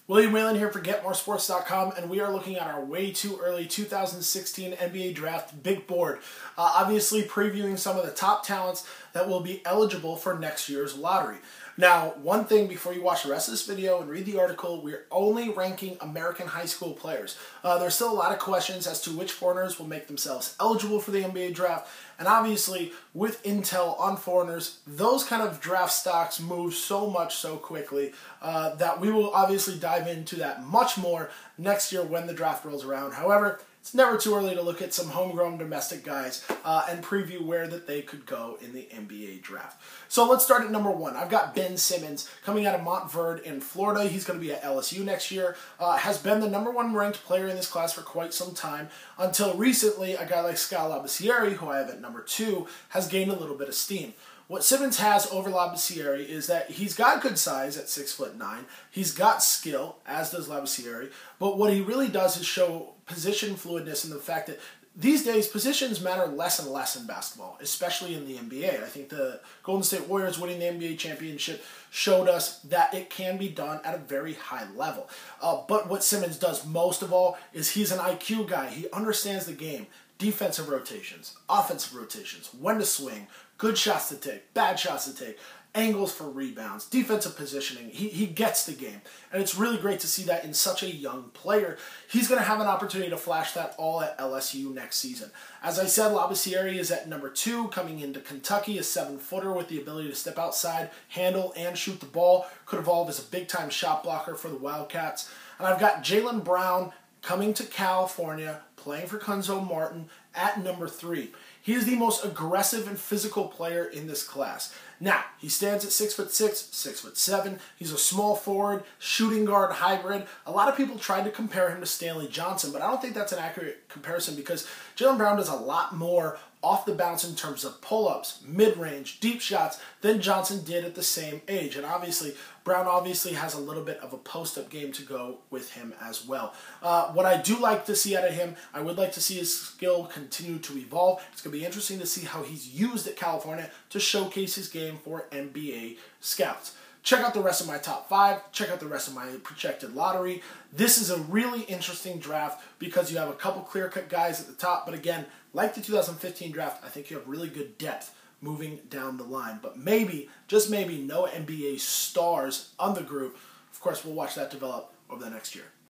William Whalen here for GetMoreSports.com, and we are looking at our way too early 2016 NBA Draft big board. Obviously previewing some of the top talents that will be eligible for next year's lottery. Now, one thing before you watch the rest of this video and read the article, we're only ranking American high school players. There's still a lot of questions as to which foreigners will make themselves eligible for the NBA draft, and obviously with intel on foreigners, those kind of draft stocks move so much so quickly that we will obviously dive into that much more next year when the draft rolls around. However, it's never too early to look at some homegrown domestic guys and preview where that they could go in the NBA draft. So let's start at number 1. I've got Ben Simmons coming out of Montverde in Florida. He's going to be at LSU next year. Has been the #1 ranked player in this class for quite some time. Until recently, a guy like Skal Labissiere, who I have at number 2, has gained a little bit of steam. What Simmons has over Labissiere is that he's got good size at 6'9". He's got skill, as does Labissiere. But what he really does is show position fluidness in the fact that these days positions matter less and less in basketball, especially in the NBA. I think the Golden State Warriors winning the NBA championship showed us that it can be done at a very high level. But what Simmons does most of all is he's an IQ guy. He understands the game. Defensive rotations, offensive rotations, when to swing, good shots to take, bad shots to take, angles for rebounds, defensive positioning. He gets the game. And it's really great to see that in such a young player. He's going to have an opportunity to flash that all at LSU next season. As I said, Labissiere is at number 2, coming into Kentucky, a 7-footer with the ability to step outside, handle, and shoot the ball. Could evolve as a big-time shot blocker for the Wildcats. And I've got Jaylen Brown coming to California, playing for Cuonzo Martin at number 3. He is the most aggressive and physical player in this class. Now, he stands at 6'6", 6'7". He's a small forward, shooting guard hybrid. A lot of people tried to compare him to Stanley Johnson, but I don't think that's an accurate comparison because Jaylen Brown does a lot more off the bounce in terms of pull-ups, mid-range, deep shots than Johnson did at the same age. And obviously, Brown obviously has a little bit of a post-up game to go with him as well. What I do like to see out of him, I would like to see his skill continue to evolve. It's going to be interesting to see how he's used at California to showcase his game for NBA scouts. Check out the rest of my top 5. Check out the rest of my projected lottery. This is a really interesting draft because you have a couple clear-cut guys at the top. But again, like the 2015 draft, I think you have really good depth moving down the line. But maybe, just maybe, no NBA stars on the group. Of course, we'll watch that develop over the next year.